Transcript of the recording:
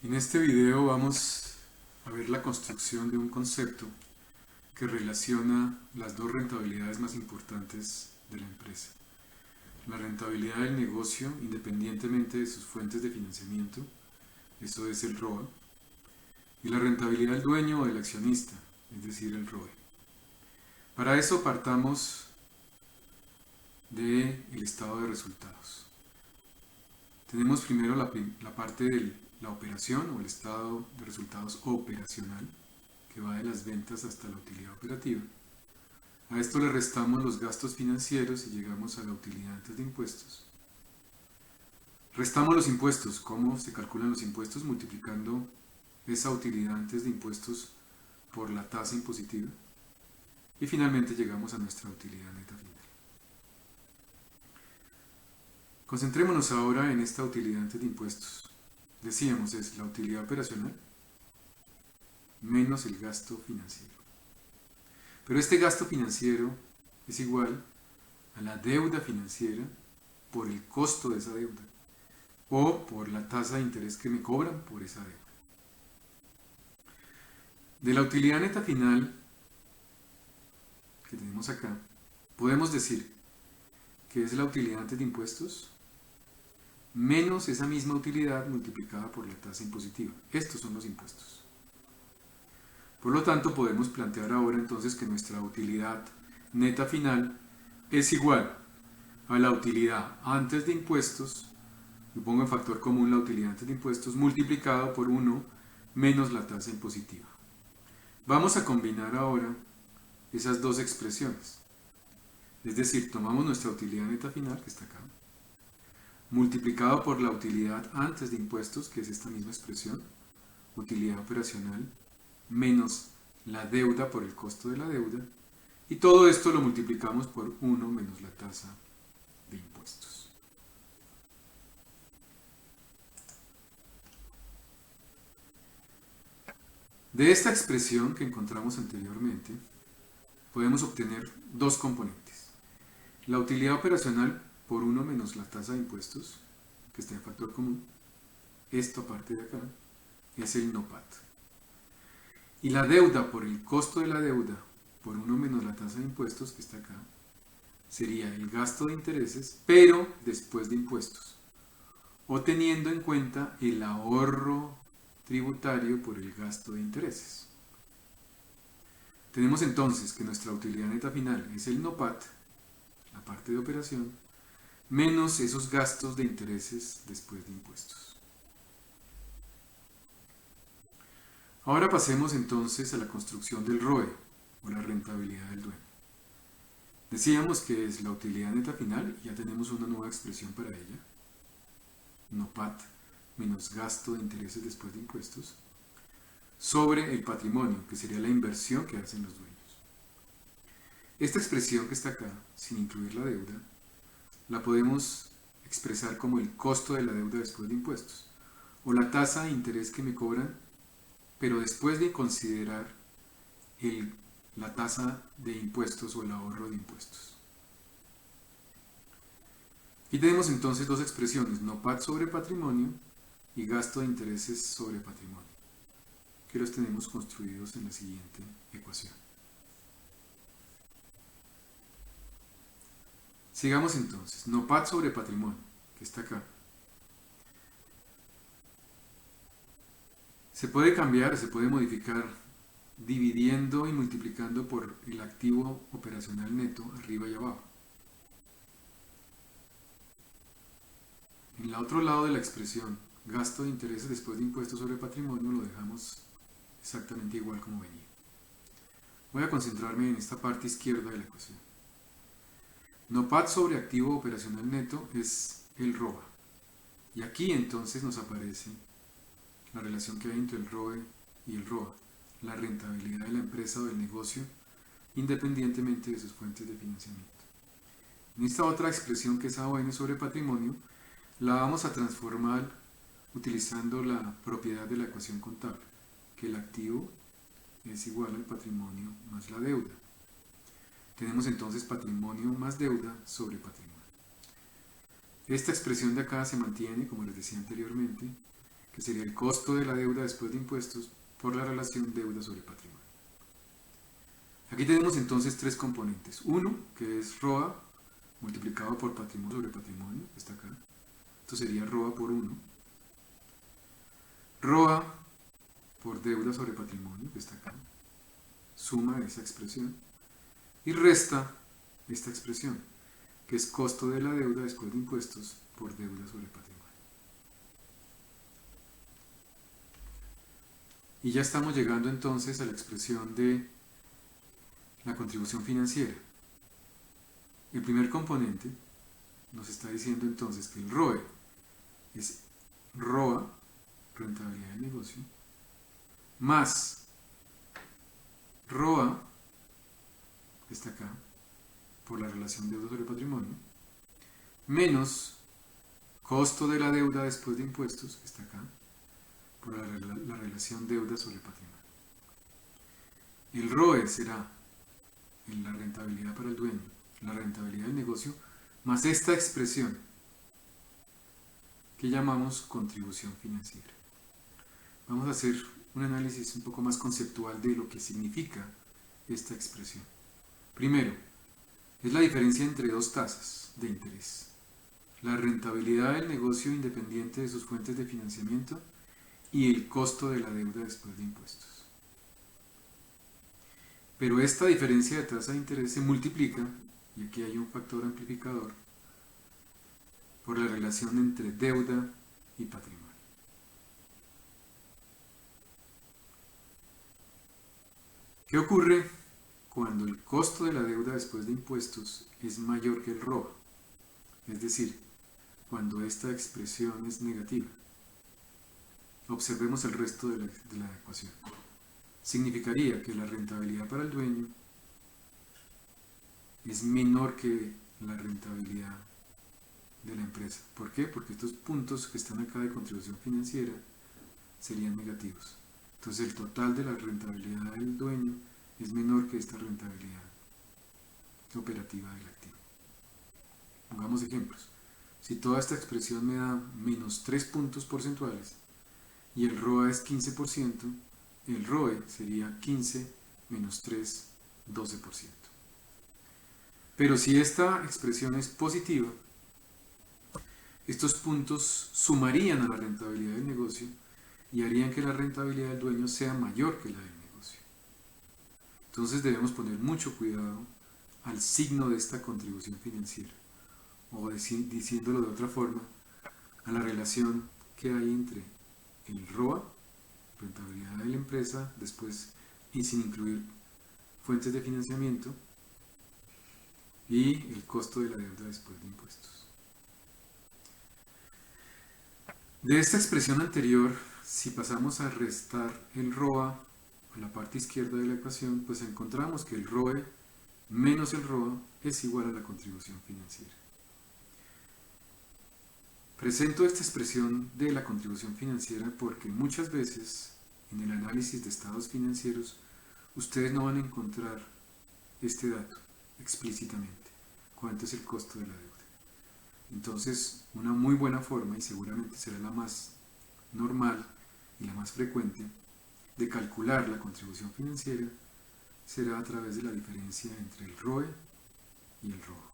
En este video vamos a ver la construcción de un concepto que relaciona las dos rentabilidades más importantes de la empresa. La rentabilidad del negocio independientemente de sus fuentes de financiamiento, eso es el ROA, y la rentabilidad del dueño o del accionista, es decir, el ROE. Para eso partamos del estado de resultados. Tenemos primero la parte de la operación o el estado de resultados operacional, que va de las ventas hasta la utilidad operativa. A esto le restamos los gastos financieros y llegamos a la utilidad antes de impuestos. Restamos los impuestos. ¿Cómo se calculan los impuestos? Multiplicando esa utilidad antes de impuestos por la tasa impositiva. Y finalmente llegamos a nuestra utilidad neta final. Concentrémonos ahora en esta utilidad antes de impuestos. Decíamos, es la utilidad operacional menos el gasto financiero. Pero este gasto financiero es igual a la deuda financiera por el costo de esa deuda o por la tasa de interés que me cobran por esa deuda. De la utilidad neta final que tenemos acá, podemos decir que es la utilidad antes de impuestos menos esa misma utilidad multiplicada por la tasa impositiva. Estos son los impuestos. Por lo tanto, podemos plantear ahora entonces que nuestra utilidad neta final es igual a la utilidad antes de impuestos, yo pongo en factor común la utilidad antes de impuestos, multiplicado por 1 menos la tasa impositiva. Vamos a combinar ahora esas dos expresiones. Es decir, tomamos nuestra utilidad neta final, que está acá, multiplicado por la utilidad antes de impuestos, que es esta misma expresión, utilidad operacional, menos la deuda por el costo de la deuda, y todo esto lo multiplicamos por 1 menos la tasa de impuestos. De esta expresión que encontramos anteriormente, podemos obtener dos componentes. La utilidad operacional por 1 menos la tasa de impuestos, que está en factor común, esto aparte de acá, es el NOPAT. Y la deuda por el costo de la deuda por 1 menos la tasa de impuestos, que está acá, sería el gasto de intereses, pero después de impuestos, o teniendo en cuenta el ahorro tributario por el gasto de intereses. Tenemos entonces que nuestra utilidad neta final es el NOPAT, la parte de operación, menos esos gastos de intereses después de impuestos. Ahora pasemos entonces a la construcción del ROE, o la rentabilidad del dueño. Decíamos que es la utilidad neta final, y ya tenemos una nueva expresión para ella, NOPAT menos gasto de intereses después de impuestos, sobre el patrimonio, que sería la inversión que hacen los dueños. Esta expresión que está acá, sin incluir la deuda, la podemos expresar como el costo de la deuda después de impuestos, o la tasa de interés que me cobran, pero después de considerar la tasa de impuestos o el ahorro de impuestos. Y tenemos entonces dos expresiones, NOPAT sobre patrimonio y gasto de intereses sobre patrimonio, que los tenemos construidos en la siguiente ecuación. Sigamos entonces, NOPAT sobre patrimonio, que está acá. Se puede cambiar, se puede modificar dividiendo y multiplicando por el activo operacional neto arriba y abajo. En el otro lado de la expresión, gasto de intereses después de impuestos sobre patrimonio, lo dejamos exactamente igual como venía. Voy a concentrarme en esta parte izquierda de la ecuación. NOPAT sobre activo operacional neto es el ROA. Y aquí entonces nos aparece la relación que hay entre el ROE y el ROA, la rentabilidad de la empresa o del negocio, independientemente de sus fuentes de financiamiento. En esta otra expresión que es AON sobre patrimonio, la vamos a transformar utilizando la propiedad de la ecuación contable, que el activo es igual al patrimonio más la deuda. Tenemos entonces patrimonio más deuda sobre patrimonio. Esta expresión de acá se mantiene, como les decía anteriormente, que sería el costo de la deuda después de impuestos por la relación deuda sobre patrimonio. Aquí tenemos entonces tres componentes. Uno, que es ROA multiplicado por patrimonio sobre patrimonio, que está acá. Esto sería ROA por 1. ROA por deuda sobre patrimonio, que está acá. Suma esa expresión. Y resta esta expresión, que es costo de la deuda después de impuestos por deuda sobre patrimonio. Y ya estamos llegando entonces a la expresión de la contribución financiera. El primer componente nos está diciendo entonces que el ROE es ROA, rentabilidad del negocio, más ROA, que está acá, por la relación deuda sobre patrimonio, menos costo de la deuda después de impuestos, que está acá, por la relación deuda sobre patrimonio. El ROE será la rentabilidad para el dueño, la rentabilidad del negocio, más esta expresión que llamamos contribución financiera. Vamos a hacer un análisis un poco más conceptual de lo que significa esta expresión. Primero, es la diferencia entre dos tasas de interés. La rentabilidad del negocio independiente de sus fuentes de financiamiento y el costo de la deuda después de impuestos. Pero esta diferencia de tasa de interés se multiplica, y aquí hay un factor amplificador, por la relación entre deuda y patrimonio. ¿Qué ocurre cuando el costo de la deuda después de impuestos es mayor que el ROA? Es decir, cuando esta expresión es negativa. Observemos el resto de la ecuación. Significaría que la rentabilidad para el dueño es menor que la rentabilidad de la empresa. ¿Por qué? Porque estos puntos que están acá de contribución financiera serían negativos. Entonces el total de la rentabilidad del dueño es menor que esta rentabilidad operativa del activo. Pongamos ejemplos. Si toda esta expresión me da menos 3 puntos porcentuales y el ROA es 15%, el ROE sería 15 menos 3, 12%. Pero si esta expresión es positiva, estos puntos sumarían a la rentabilidad del negocio y harían que la rentabilidad del dueño sea mayor que la del negocio. Entonces debemos poner mucho cuidado al signo de esta contribución financiera, o diciéndolo de otra forma, a la relación que hay entre el ROA, rentabilidad de la empresa, después y sin incluir fuentes de financiamiento, y el costo de la deuda después de impuestos. De esta expresión anterior, si pasamos a restar el ROA a la parte izquierda de la ecuación, pues encontramos que el ROE menos el ROA es igual a la contribución financiera. Presento esta expresión de la contribución financiera porque muchas veces en el análisis de estados financieros ustedes no van a encontrar este dato explícitamente, cuánto es el costo de la deuda. Entonces, una muy buena forma, y seguramente será la más normal y la más frecuente, de calcular la contribución financiera será a través de la diferencia entre el ROE y el ROA.